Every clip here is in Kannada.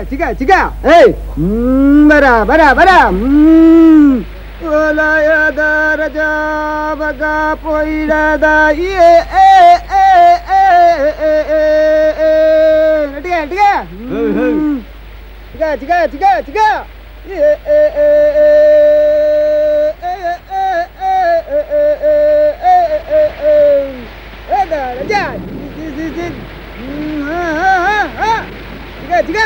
ಚಿಗ ಏಯ್ ಬರ ಬರ ಬರ ಓಲಾಯದ ರಜಾ ಬಗ ಪೊಯ್ಲದ ಚಿಗ ಚಿಗ ಚಿಗ ರಜಾ ಚಿಗ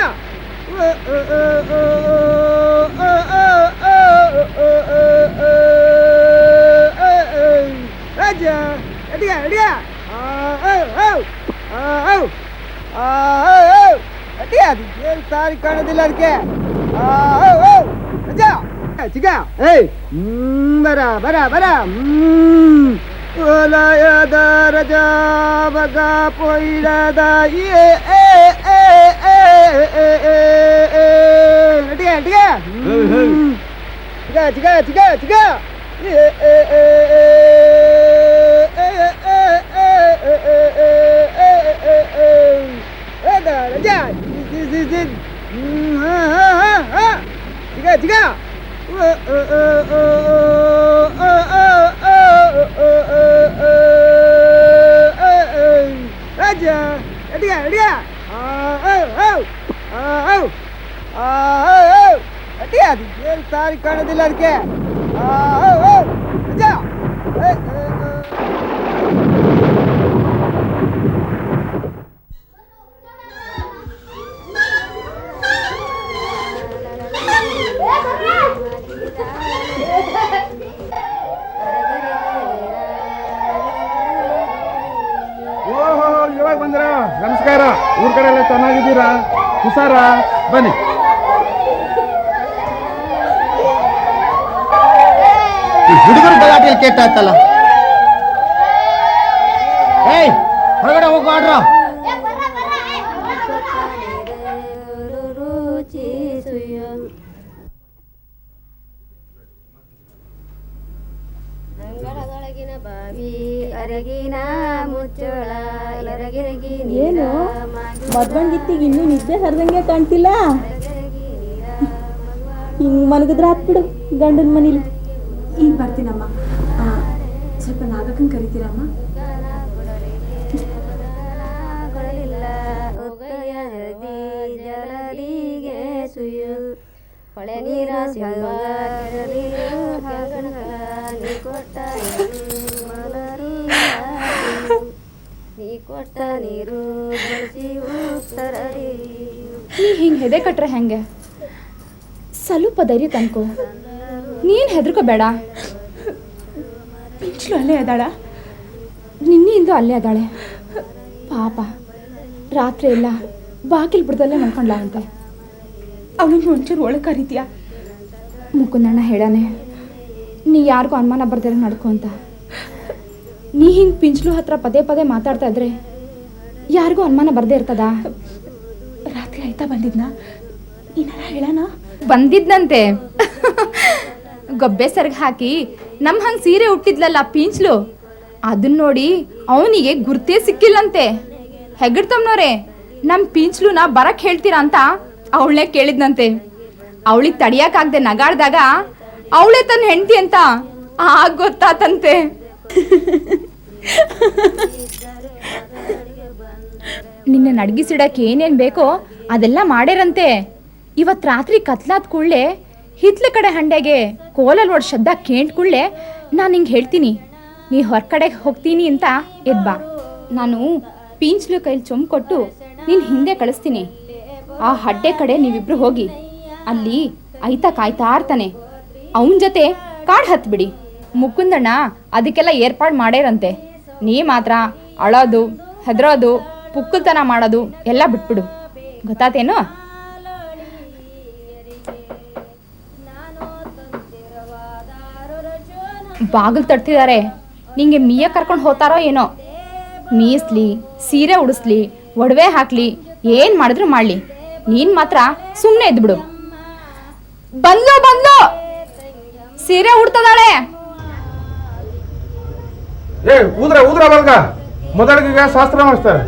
ರಾಜಾ ಅಡಿಗ ಅಡಿಗ ಅಡಿಗ ಸಾರಿ ಕಾಣೋದಿಲ್ಲ ಅದಕ್ಕೆ ರಾಜಾ ಚಿಗ ಏಯ್ ಬರ ಬರ ಬರ ಓಲಾಯದ ರಜಾ ಬಗ ಪೊಯ್ಲದ ಅಡಿಗ ಅಡಿಗ ಚಿಗ ಚಿಗ ಚಿಗ ರಾಜಾ ಚಿಗ ಚಿಗ ರಾಜಾ ಅಡಿಗ ಅಡಿಗ ಅಡಿಗ ಏನು ಸಾರಿ ಕಾಣೋದಿಲ್ಲ ಅದಕ್ಕೆ ರಾಜಾ ಇವಾಗ ಬಂದ್ರ ನಮಸ್ಕಾರ. ಊರ್ ಕಡೆ ಎಲ್ಲ ಚೆನ್ನಾಗಿದ್ದೀರಾ? ಹುಷಾರ ಬನ್ನಿ. ಹುಡುಗರು ಗಲಾಟೆಯಲ್ಲಿ ಕೆಟ್ಟಾಯ್ತಲ್ಲ. ಏಯ್ ಹೊರಗಡೆ ಹೋಗಿ ಮಾಡ್ರ. ಏನು ಮದ್ವಂಗಿತ್ತಿಗೆ ಇನ್ನೂ ನಿದ್ದೆ ಹರಿದಂಗೆ ಕಾಣ್ತಿಲ್ಲ. ಹಿಂಗ್ ಮಲಗಿದ್ರೆ ಹಾಕ್ಬಿಡು ಗಂಡನ ಮನೇಲಿ. ಈಗ ಬರ್ತೀನಮ್ಮ. ಸ್ವಲ್ಪ ನಾಗಕ್ಕನ್ ಕರಿತೀರಮ್ಮ? ನೀ ಹಿಂಗೆ ಹೆದೆ ಕಟ್ರೆ ಹೆಂಗೆ? ಸ್ವಲ್ಪ ಧೈರ್ಯ ತನ್ಕೋ. ನೀನು ಹೆದರ್ಕೋಬೇಡ. ಪಿಂಚ್ಲು ಅಲ್ಲೇ ಅದಾಳ? ನಿನ್ನೆಯಿಂದ ಅಲ್ಲೇ ಅದಾಳೆ ಪಾಪ. ರಾತ್ರಿ ಎಲ್ಲ ಬಾಗಿಲು ಬಿಡ್ದಲ್ಲೇ ಮಲ್ಕೊಂಡ್ಲ ಅಂತೆ. ಅವಳನ್ನು ಒಂಚೂರು ಒಳಗೆ ಕರೀತೀಯಾ? ಮುಕುಂದಣ್ಣ ಹೇಳಾನೆ ನೀ ಯಾರಿಗೂ ಅನುಮಾನ ಬರ್ದಿರ ನಡ್ಕೊ ಅಂತ. ನೀ ಹಿಂಗೆ ಪಿಂಚ್ಲು ಹತ್ರ ಪದೇ ಪದೇ ಮಾತಾಡ್ತಾ ಇದ್ರೆ ಯಾರಿಗೂ ಅನುಮಾನ ಬರ್ದೇ ಇರ್ತದ? ರಾತ್ರಿ ಆಯ್ತಾ ಬಂದಿದ್ನಾ? ಏನಾರ ಹೇಳೋಣ? ಬಂದಿದ್ನಂತೆ. ಗೊಬ್ಬೆ ಸರ್ಗ್ ಹಾಕಿ ನಮ್ಮ ಹಂಗೆ ಸೀರೆ ಉಟ್ಟಿದ್ಲಲ್ಲ ಪಿಂಚ್ಲು, ಅದನ್ನ ನೋಡಿ ಅವನಿಗೆ ಗುರ್ತೇ ಸಿಕ್ಕಿಲ್ಲಂತೆ. ಹೆಗ್ಗಡ್ತಮ್ಮನವ್ರೆ, ನಮ್ಮ ಪಿಂಚ್ಲುನ ಬರಕ್ ಹೇಳ್ತೀರಾ ಅಂತ ಅವಳನ್ನೇ ಕೇಳಿದ್ನಂತೆ. ಅವಳಿಗೆ ತಡಿಯಕ್ಕಾಗದೆ ನಗಾಡ್ದಾಗ ಅವಳೇ ತನ್ನ ಹೆಂಡತಿ ಅಂತ ಗೊತ್ತಾತಂತೆ. ನಿನ್ನ ನಡ್ಗಿಸಿಡಕ್ಕೆ ಏನೇನು ಬೇಕೋ ಅದೆಲ್ಲ ಮಾಡ್ಯಾರಂತೆ. ಇವತ್ತು ರಾತ್ರಿ ಕತ್ಲಾದ ಕೂಡಲೇ ಹಿತ್ಲ ಕಡೆ ಹಂಡೆಗೆ ಕೋಲಲ್ಲಿ ಓಡ್ ಶಬ್ದ ಕೇಂಟ್ ಕೂಡಲೇ ನಾನು ಹಿಂಗೆ ಹೇಳ್ತೀನಿ, ನೀ ಹೊರಗಡೆಗೆ ಹೋಗ್ತೀನಿ ಅಂತ ಎದ್ಬಾ. ನಾನು ಪಿಂಚ್ಲು ಕೈಲಿ ಚೊಂಬು ಕೊಟ್ಟು ನೀನು ಹಿಂದೆ ಕಳಿಸ್ತೀನಿ. ಆ ಹಡ್ಡೆ ಕಡೆ ನೀವಿಬ್ರು ಹೋಗಿ ಅಲ್ಲಿ ಐತಾ ಕಾಯ್ತಾ ಇರ್ತಾನೆ. ಅವನ ಜೊತೆ ಕಾಡು ಹತ್ಬಿಡಿ. ಮುಕುಂದಣ್ಣ ಅದಕ್ಕೆಲ್ಲ ಏರ್ಪಾಡು ಮಾಡ್ಯಾರಂತೆ. ನೀ ಮಾತ್ರ ಅಳೋದು, ಹೆದರೋದು, ಪುಕ್ಕಲ್ತನ ಮಾಡೋದು ಎಲ್ಲ ಬಿಟ್ಬಿಡು. ಗೊತ್ತಾತೇನು? ಬಾಗಿಲು ತಡ್ತಿದ್ದಾರೆ. ನಿಂಗೆ ಮೀಯ ಕರ್ಕೊಂಡು ಹೋಗ್ತಾರೋ ಏನೋ. ಮೀಸ್ಲಿ, ಸೀರೆ ಉಡಿಸ್ಲಿ, ಒಡವೆ ಹಾಕ್ಲಿ, ಏನು ಮಾಡಿದ್ರು ಮಾಡಲಿ, ನೀನು ಮಾತ್ರ ಸುಮ್ಮನೆ ಎದ್ಬಿಡು. ಬಂದ್ಲು ಬಂದ್ಲು, ಸೀರೆ ಉಡ್ತದಾಳೆ. ಊದ್ರ ಬಲ್ಗ ಮೊದಲಿಗೆ ಶಾಸ್ತ್ರ ಮಾಡಿಸ್ತಾರೆ.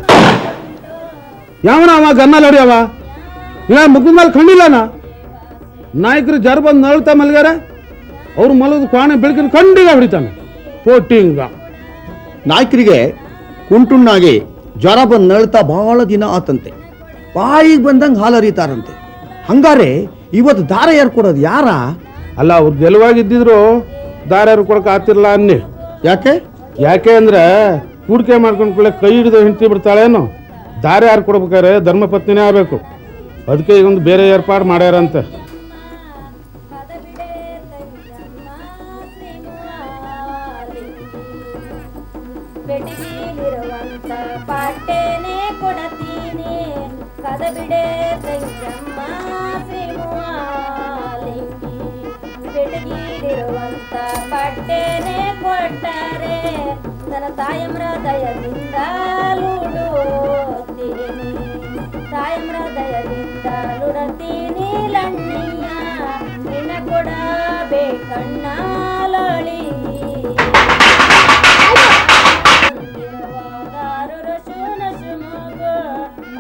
ಯಾವನ ಅವ ಗನ್ನ ನೋಡಿಯವ ಇಲ್ಲ ಮುಖದ ಮೇಲೆ ಕಂಡಿಲ್ಲನ ನಾಯಕರು ಜರ ಬಂದು ನಳ್ತಾ ಮಲ್ಗಾರ ಅವ್ರು ಮಲಗದ ಕ್ವಾಣೆ ಬೆಳಕಿನ ಕಂಡಿಗ ಹೊಡಿತಾನೆ ಪೋಟಿಂಗ. ನಾಯಕರಿಗೆ ಕುಂಟುಣ್ಣಾಗಿ ಜ್ವರ ಬಂದು ನಳ್ತಾ ಬಹಳ ದಿನ ಆತಂತೆ. ಬಾಯಿಗೆ ಬಂದಂಗೆ ಹಾಲು ಹರಿತಾರಂತೆ. ಹಂಗಾರೆ ಇವತ್ತು ದಾರ ಯಾರು ಕೊಡೋದು ಯಾರ? ಅಲ್ಲ ಅವ್ರು ಗೆಲುವಾಗಿದ್ದಿದ್ರು ದಾರ್ಯಾರು ಕೊಡಕ್ಕೆ ಆತಿರ್ಲ ಅನ್ನಿ. ಯಾಕೆ ಅಂದ್ರೆ ಹೂಡಿಕೆ ಮಾಡ್ಕೊಂಡ್ಕೊಳ್ಳೆ ಕೈ ಹಿಡಿದು ಹೆಂಡತಿ ಬಿಡ್ತಾಳೇನು. ದಾರಿ ಯಾರು ಕೊಡ್ಬೇಕಾರೆ ಧರ್ಮಪತ್ನಿನೇ ಆಗಬೇಕು. ಅದಕ್ಕೆ ಈಗೊಂದು ಬೇರೆ ಏರ್ಪಾಡು ಮಾಡ್ಯಾರಂತೆ. ಬೆಟಗಿಲಿರುವಂತ ಪಾಟೆನೆ ಕೊಡತೀನಿ ಕದಬಿಡೆ ತಂಗಮ್ಮ ಶ್ರೀಮುವಾಲಿಂಗಿ. ಬೆಟಗಿಲಿರುವಂತ ಪಾಟೆನೆ ಕೊಟ್ಟರೆ ನನ್ನ ತಾಯಮ್ರ ದಯದಿಂದ ಲೂಡುತ್ತೀನಿ. ತಾಯಮ್ರ ದಯದಿಂದ ಲುಡತೀನಿ ಲಣ್ಣಿಯ ನಿನ್ನ ಕೊಡಬೇಕಣ್ಣ ಲಳಿ.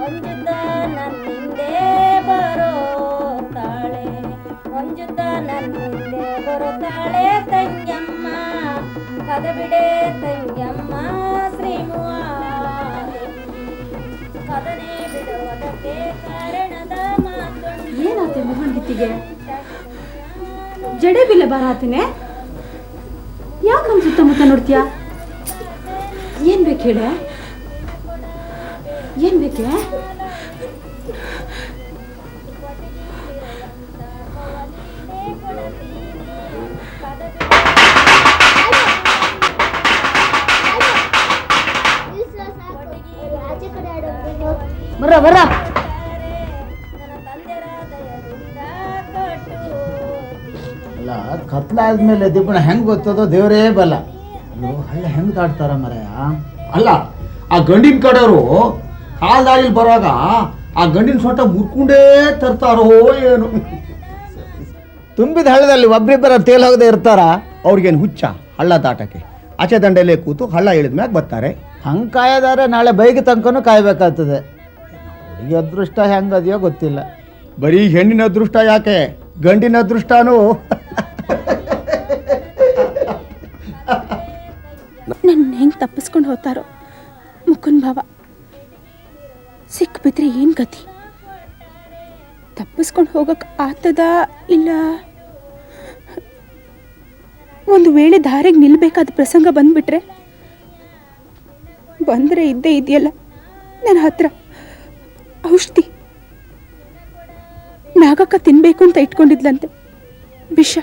ಒಂಜುತ ನನ್ನಿಂದೆ ಬರೋತಾಳೆ, ಒಂಜುತ ನನ್ನಿಂದೆ ಬರೋತಾಳೆ ತಂಗಮ್ಮ ಕದಬಿಡೆ ತಂಗಮ್ಮ ಶ್ರೀಮುವಾಲಿಂಗಿ. ಕದನೆ ಬಿಡುವುದಕ್ಕೆ ಕಾರಣದ ಮಾತು ಏನಾತೆ ಮಗಂದಿತ್ತಿಗೆ ಜಡೆ ಬಿಲ್ಲ ಬಾರಾತನೆ. ಯಾಕೆ ನಮ್ಮ ಸುತ್ತಮುತ್ತ ನೋಡ್ತೀಯಾ? ಏನ್ ಬೇಕು ಹೇಳೆ? ಏನ್ ಬೇಕೆ? ಬರ್ರ ಬರ್ರ. ಅಲ್ಲ ಕತ್ಲಾದ್ಮೇಲೆ ದೀಪಣ ಹೆಂಗೆ ಗೊತ್ತದೋ ದೇವರೇ ಬಲ್ಲ. ಹಳ್ಳ ಹೆಂಗೆ ದಾಟ್ತಾರ ಮರೆಯ? ಅಲ್ಲ ಆ ಗಂಡಿನ ಕಡೆಯವರು ಕಾಲ್ದಾರಿಲಿ ಬರುವಾಗ ಆ ಗಂಡಿನ ಸೊಟ್ಟ ಮುರ್ಕೊಂಡೇ ತರ್ತಾರೋ ಏನು. ತುಂಬಿದ ಹಳ್ಳದಲ್ಲಿ ಒಬ್ರಿಬ್ಬರ ತೇಲ್ ಹೋಗದೆ ಇರ್ತಾರ. ಅವ್ರಿಗೇನು ಹುಚ್ಚ ಹಳ್ಳ ದಾಟಕ್ಕೆ? ಆಚೆ ದಂಡೆಯಲ್ಲೇ ಕೂತು ಹಳ್ಳ ಇಳಿದ ಮ್ಯಾಗ ಬರ್ತಾರೆ. ಹಂಗೆ ಕಾಯದಾರೆ ನಾಳೆ ಬೈಗೆ ತನಕನೂ ಕಾಯ್ಬೇಕಾಗ್ತದೆ. ಹುಡುಗಿ ಅದೃಷ್ಟ ಹೆಂಗದೆಯೋ ಗೊತ್ತಿಲ್ಲ. ಬರೀ ಹೆಣ್ಣಿನ ಅದೃಷ್ಟ ಯಾಕೆ, ಗಂಡಿನ ಅದೃಷ್ಟನೂ. ನನ್ನ ಹೆಂಗೆ ತಪ್ಪಿಸ್ಕೊಂಡು ಹೋಗ್ತಾರೋ ಮುಕುಂದ್ ಭಾವ. ಸಿಕ್ ಬಿದ್ರೆ ಏನು ಗತಿ? ತಪ್ಪಿಸ್ಕೊಂಡು ಹೋಗಕ್ಕೆ ಆಗ್ತದ ಇಲ್ಲ? ಒಂದು ವೇಳೆ ದಾರಿಗೆ ನಿಲ್ಬೇಕಾದ ಪ್ರಸಂಗ ಬಂದ್ಬಿಟ್ರೆ? ಬಂದರೆ ಇದ್ದೇ ಇದೆಯಲ್ಲ ನನ್ನ ಹತ್ರ ಔಷಧಿ. ನಾಗಕ್ಕ ತಿನ್ಬೇಕು ಅಂತ ಇಟ್ಕೊಂಡಿದ್ಲಂತೆ ವಿಷ.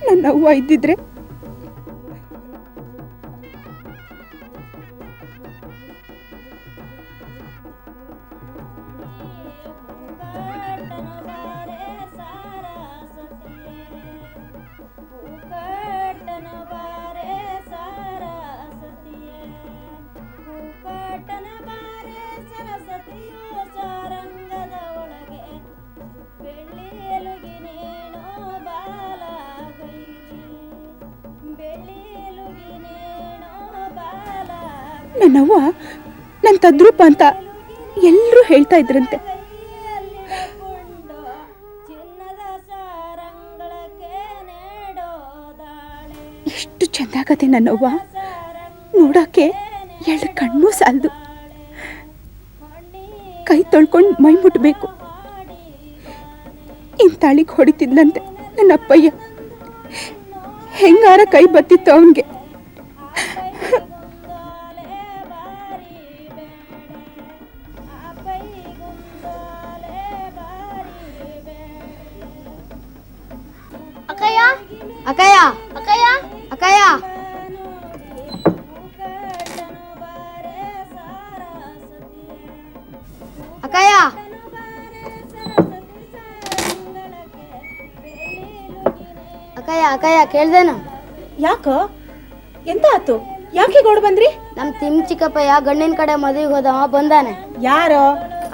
ನನ್ನ ಅವ್ವ ಇದ್ದಿದ್ರೆ ನನ್ನವ್ವ ನನ್ನ ತದ್ರೂಪ ಅಂತ ಎಲ್ಲರೂ ಹೇಳ್ತಾ ಇದ್ರಂತೆ. ಎಷ್ಟು ಚೆಂದಾಗತ್ತೆ ನನ್ನವ್ವ ನೋಡಕ್ಕೆ. ಎರಡು ಕಣ್ಣು ಸಾಲದು. ಕೈ ತೊಳ್ಕೊಂಡು ಮೈ ಮುಟ್ಟಬೇಕು. ಇಂತಾಳಿಗೆ ಹೊಡಿತಿದ್ಲಂತೆ ನನ್ನ ಅಪ್ಪಯ್ಯ. ಹೆಂಗಾರ ಕೈ ಬತ್ತಿತ್ತು ಅವನಿಗೆ. ಅಕ್ಕಯ್ಯ ಅಕ್ಕಯ್ಯ ಅಕ್ಕಯ್ಯ ಅಕ್ಕಯ್ಯ ಅಕ್ಕಯ್ಯ ಅಕ್ಕಯ್ಯ ಕೇಳ್ದೇನು? ಯಾಕೋ ಎಂತ ಆತು? ಯಾಕೆ ಗೋಡ್ ಬಂದ್ರಿ? ನಮ್ ತಿಮ್ ಚಿಕ್ಕಪ್ಪಯ್ಯ ಗಂಡಿನ ಕಡೆ ಮದುವೆಗೆ ಹೋದವ ಬಂದಾನೆ. ಯಾರೋ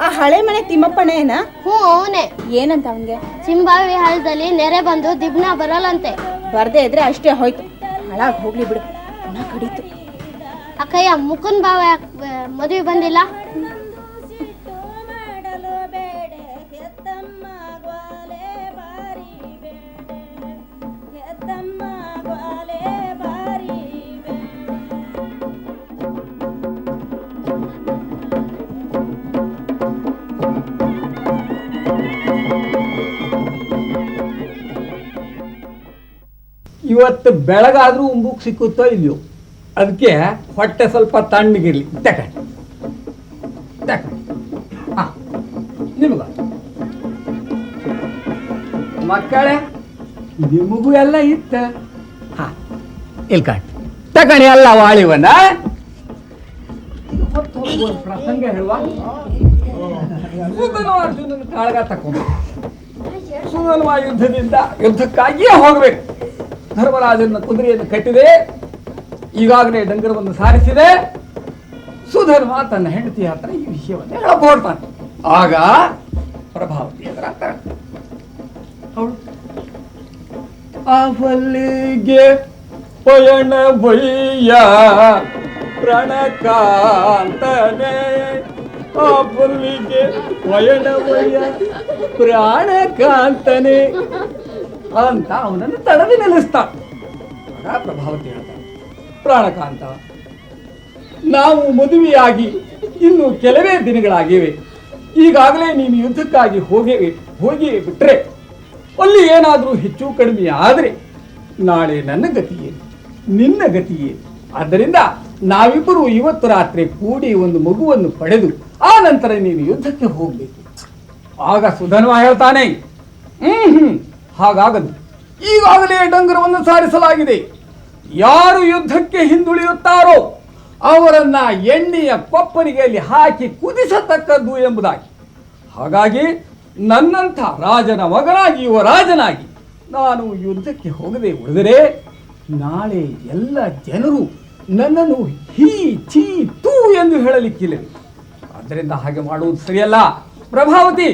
ಆ ಹಳೆ ಮನೆ ತಿಮ್ಮಪ್ಪನೇನ? ಹ್ಞೂ ಅವನೇ. ಏನಂತ ಅವನ್ಗೆ? ಚಿಂಬಾವಿ ಹಳ್ಳದಲ್ಲಿ ನೆರೆ ಬಂದು ದಿಬ್ನ ಬರಲ್ಲಂತೆ. ಬರ್ದೇ ಇದ್ರೆ ಅಷ್ಟೇ ಹೋಯ್ತು, ಹಾಳಾಗ್ ಹೋಗ್ಲಿ ಬಿಡು. ನಾ ಕಡೀತು. ಅಕ್ಕಯ್ಯ ಮುಕುಂದ್ ಬಾವ ಮದುವೆ ಬಂದಿಲ್ಲ? ಇವತ್ತು ಬೆಳಗಾದ್ರೂ ಉಂಬುಕ್ ಸಿಕ್ಕುತ್ತೋ ಇಲ್ಲೋ, ಅದಕ್ಕೆ ಹೊಟ್ಟೆ ಸ್ವಲ್ಪ ತಣ್ಣಗಿರ್ಲಿ. ತಕಂಡಿ ನಿಮಗ ಮಕ್ಕಳೇ ನಿಮಗೂ ಎಲ್ಲ ಇತ್ತ. ಇಲ್ಕಂಡು ತಕಣಿ ಅಲ್ಲ ವಾಳಿವನ ಪ್ರಸಂಗ ಹೇಳುವ. ಅರ್ಜುನನ ಕಾಳಗ ತಕೊಂಡ ಸುಧನ್ವ ಯುದ್ಧಕ್ಕಾಗಿಯೇ ಹೋಗ್ಬೇಕು. ಧರ್ಮರಾಜನ ಕುದುರೆಯನ್ನು ಕಟ್ಟಿದೆ, ಈಗಾಗಲೇ ಡಂಗರವನ್ನು ಸಾರಿಸಿದೆ. ಸುಧರ್ಮ ತನ್ನ ಹೆಂಡತಿ ಹತ್ರ ಈ ವಿಷಯವನ್ನು ಹೇಳಬಹುಡ್ತಾನೆ. ಆಗ ಪ್ರಭಾವತಿ ಅದರ ಅವಳು ಅವಲಿಗೆ ಪಯಣ ಬಯ್ಯ ಪ್ರಣಕಾಂತನೇ, ಅವಲಿಗೆ ಪಯಣ ಬಯ್ಯ ಪ್ರಾಣಕಾಂತನೇ ಅಂತ ಅವನನ್ನು ತಡವಿ ನಿಲ್ಲಿಸ್ತಾನೆ. ಆಗ ಪ್ರಭಾವತಿ ಹೇಳ್ತಾನೆ, ಪ್ರಾಣಕಾಂತ, ನಾವು ಮದುವೆಯಾಗಿ ಇನ್ನು ಕೆಲವೇ ದಿನಗಳಾಗಿವೆ. ಈಗಾಗಲೇ ನೀನು ಯುದ್ಧಕ್ಕಾಗಿ ಹೋಗಿ ಬಿಟ್ರೆ ಅಲ್ಲಿ ಏನಾದರೂ ಹೆಚ್ಚು ಕಡಿಮೆ ಆದರೆ ನಾಳೆ ನನ್ನ ಗತಿಯೇ ನಿನ್ನ ಗತಿಯೇ. ಆದ್ದರಿಂದ ನಾವಿಬ್ಬರು ಇವತ್ತು ರಾತ್ರಿ ಕೂಡಿ ಒಂದು ಮಗುವನ್ನು ಪಡೆದು ಆ ನಂತರ ನೀನು ಯುದ್ಧಕ್ಕೆ ಹೋಗ್ಬೇಕು. ಆಗ ಸುಧನ್ವ ಹೇಳ್ತಾನೆ, ಹಾಗಾಗದು. ಈಗಾಗಲೇ ಡಂಗರವನ್ನು ಸಾರಿಸಲಾಗಿದೆ. ಯಾರು ಯುದ್ಧಕ್ಕೆ ಹಿಂದುಳಿಯುತ್ತಾರೋ ಅವರನ್ನ ಎಣ್ಣೆಯ ಕೊಪ್ಪರಿಗೆಯಲ್ಲಿ ಹಾಕಿ ಕುದಿಸತಕ್ಕದ್ದು ಎಂಬುದಾಗಿ. ಹಾಗಾಗಿ ನನ್ನಂಥ ರಾಜನ ಮಗನಾಗಿ ಯುವರಾಜನಾಗಿ ನಾನು ಯುದ್ಧಕ್ಕೆ ಹೋಗದೆ ಉಳಿದರೆ ನಾಳೆ ಎಲ್ಲ ಜನರು ನನ್ನನ್ನು ಹೀ ಛೀ ತೂ ಎಂದು ಹೇಳಲಿಕ್ಕಿಲ್ಲ. ಆದ್ದರಿಂದ ಹಾಗೆ ಮಾಡುವುದು ಸರಿಯಲ್ಲ. ಪ್ರಭಾವತಿ,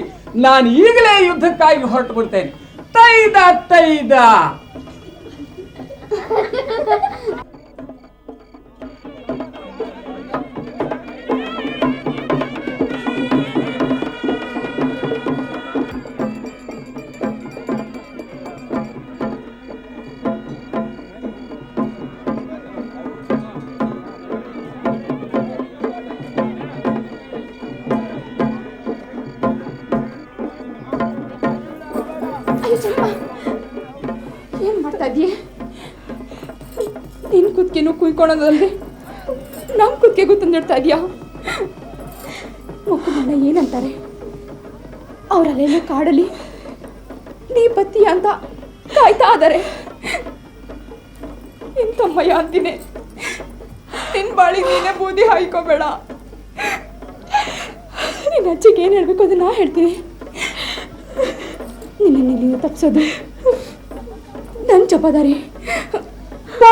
ನಾನು ಈಗಲೇ ಯುದ್ಧಕ್ಕಾಗಿ ಹೊರಟು ಬಿಡ್ತೇನೆ. ತೈದ ತೈದ ಏನ್ ಮಾಡ್ತಾ ಇದೀಯ? ನಿನ್ ಕುತ್ತಿಗೆನೂ ಕುಯ್ಕೊಳೋದಲ್ದೆ ನಮ್ ಕುತ್ತಿಗೆಗೂ ತಂದಿಡ್ತಾ ಇದೀಯಾ? ಮಕ್ಕಳನ್ನ ಏನಂತಾರೆ? ಅವರಲ್ಲೆಲ್ಲ ಕಾಡಲಿ ನೀ ಬತ್ತಿ ಅಂತ ಕಾಯ್ತಾ ಇದಾರೆ. ಎಂತಮ್ಮಯ್ಯ ಅಂತೀನಿ, ನಿನ್ ಬಾಳಿ ನೀನೇ ಬೂದಿ ಹಾಯ್ಕೋಬೇಡ. ನಿನ್ನ ಅಜ್ಜಿಗೆ ಏನ್ ಹೇಳ್ಬೇಕು ಅದು ನಾ ಹೇಳ್ತೀನಿ. ನಿನ್ನ ತಪ್ಪಿಸೋದು ನನ್ನ ಜವಾಬ್ದಾರಿ. ಬಾ.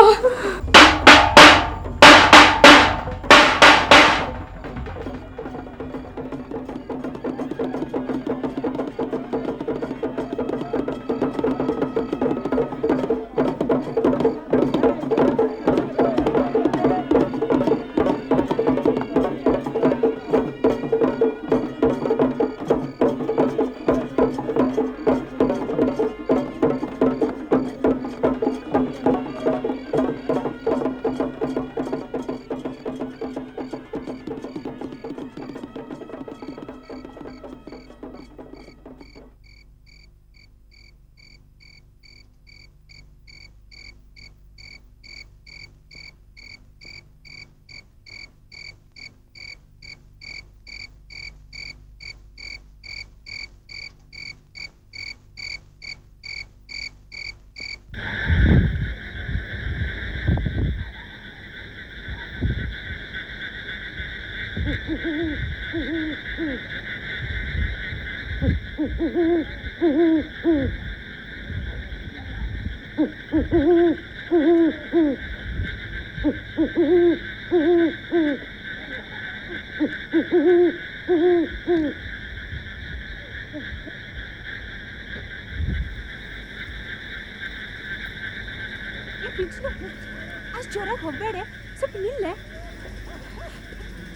ಅಷ್ಟು ಜೋರಾಗಿ ಹೋಗ್ಬೇಡೆ, ಸ್ವಲ್ಪ ನಿಲ್ಲೆ.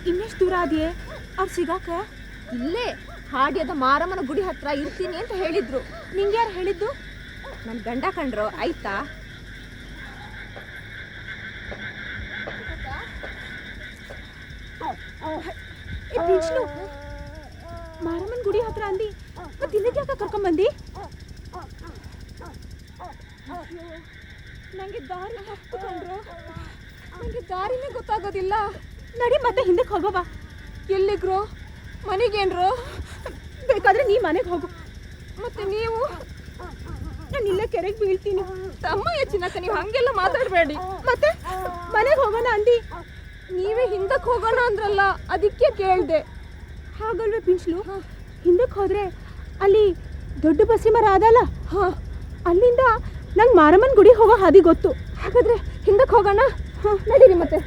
ಇನ್ನೆಷ್ಟು ದೂರ ಆದಿಯೇ ಅವ್ರು ಸಿಗಾಕ? ಇಲ್ಲೇ ಹಾಡ್ಯದ ಮಾರಮ್ಮನ ಗುಡಿ ಹತ್ರ ಇರ್ತೀನಿ ಅಂತ ಹೇಳಿದ್ರು. ನಿಂಗೆ ಯಾರು ಹೇಳಿದ್ದು? ನನ್ನ ಗಂಡ ಕಂಡ್ರು, ಆಯ್ತಾ? ಮಾರಮ್ಮನ ಗುಡಿ ಹತ್ರ ಅಂದಿ, ಮತ್ತೆ ಇಲ್ಲಿಗೆ ಯಾಕೆ ಕರ್ಕೊಂಬಂದಿ? ನಂಗೆ ದಾರಿ ತಪ್ಪಿಕೊಂಡ್ರು, ನಂಗೆ ದಾರಿನೇ ಗೊತ್ತಾಗೋದಿಲ್ಲ. ನಡಿ ಮತ್ತೆ ಹಿಂದಕ್ಕೆ ಹೋಗೋವಾ. ಎಲ್ಲಿಗ್ರು? ಮನೆಗೇನ್ರು? ಬೇಕಾದ್ರೆ ನೀ ಮನೆಗೆ ಹೋಗು. ಮತ್ತೆ ನೀವು? ನಾನು ಇಲ್ಲೇ ಕೆರೆಗೆ ಬೀಳ್ತೀನಿ. ತಮ್ಮ ಚಿನ್ನಕ್ಕ, ನೀವು ಹಂಗೆಲ್ಲ ಮಾತಾಡಬೇಡಿ. ಮತ್ತೆ ಮನೆಗೆ ಹೋಗೋಣ ಅಂದಿ. ನೀವೇ ಹಿಂದಕ್ಕೆ ಹೋಗೋಣ ಅಂದ್ರಲ್ಲ, ಅದಕ್ಕೆ ಕೇಳ್ದೆ. ಹಾಗಲ್ವೇ ಪಿಂಚ್ಲು, ಹಿಂದಕ್ಕೆ ಹೋದ್ರೆ ಅಲ್ಲಿ ದೊಡ್ಡ ಬಸಿ ಮರ ಅದಲ್ಲ, ಅಲ್ಲಿಂದ ನಂಗೆ ಮಾರಮ್ಮನ ಗುಡಿ ಹೋಗೋ ಹಾದಿ ಗೊತ್ತು. ಹಾಗಾದ್ರೆ ಹಿಂದಕ್ಕೆ ಹೋಗೋಣ. ನಡೀರಿ ಮತ್ತೆ.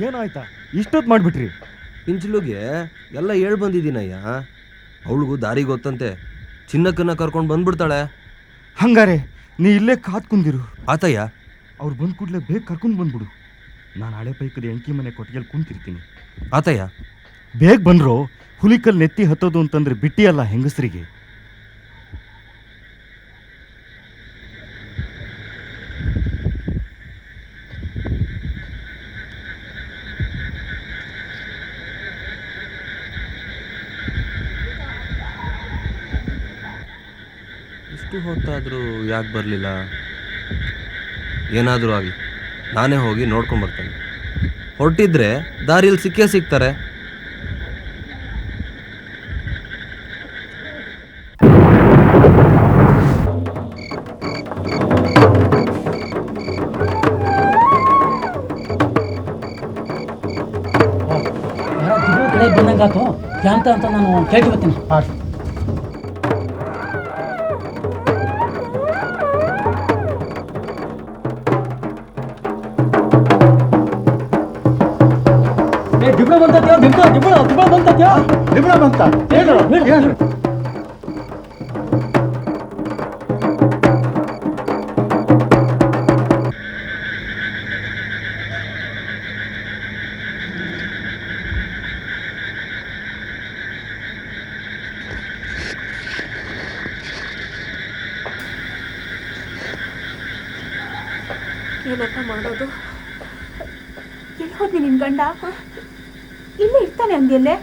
ಏನಾಯ್ತಾ ಇಷ್ಟೊತ್ತು ಮಾಡಿಬಿಟ್ರಿ? ಪಿಂಚಲುಗೆ ಎಲ್ಲ ಹೇಳ್ ಬಂದಿದ್ದೀನಯ್ಯ. ಅವಳಿಗೂ ದಾರಿ ಗೊತ್ತಂತೆ, ಚಿನ್ನಕ್ಕನ್ನ ಕರ್ಕೊಂಡು ಬಂದ್ಬಿಡ್ತಾಳೆ. ಹಂಗಾರೆ ನೀ ಇಲ್ಲೇ ಕಾದ್ ಕುಂದಿರು. ಆತಯ್ಯ. ಅವ್ರು ಬಂದ್ ಕೂಡಲೇ ಬೇಗ ಕರ್ಕೊಂಡು ಬಂದ್ಬಿಡು. ನಾನು ಹಳೆ ಪೈಕದ ಎಂಕಿ ಮನೆ ಕೊಟ್ಟಿಗೆಲ್ಲಿ ಕುಂತಿರ್ತೀನಿ. ಆತಯ್ಯ. ಬೇಗ ಬಂದ್ರು ಹುಲಿಕಲ್ ನೆತ್ತಿ ಹತ್ತೋದು ಅಂತಂದ್ರೆ ಬಿಟ್ಟಿಯಲ್ಲ ಹೆಂಗಸರಿಗೆ. ಇಷ್ಟು ಹೊತ್ತಾದರೂ ಯಾಕೆ ಬರಲಿಲ್ಲ? ಏನಾದರೂ ಆಗಲಿ, ನಾನೇ ಹೋಗಿ ನೋಡ್ಕೊಂಬರ್ತೇನೆ. ಹೊರಟಿದ್ರೆ ದಾರಿಯಲ್ಲಿ ಸಿಕ್ಕೇ ಸಿಗ್ತಾರೆ. ಬಂದಂಗಾತು ಯಾಂತ ಅಂತ ನಾನು ಕೇಳ್ತಿ ಬರ್ತೀನಿ. ದಿಬ್ಬಳ ಬಂತತ್ಯೋ, ದಿಬ್ಬಳ ಬಂತತ್ಯೋ, ದಿಬ್ಬಳ ಬಂತ ಹೇಳ್ರಿ. ಏನಪ್ಪ ಮಾಡೋದು? ಎಲ್ಲಿ ಹೋದ್ನಿ ನಿನ್ ಗಂಡ ಇಲ್ಲೇ ಇರ್ತಾನೆ ಅಂದ್ಯಲ್ಲೇ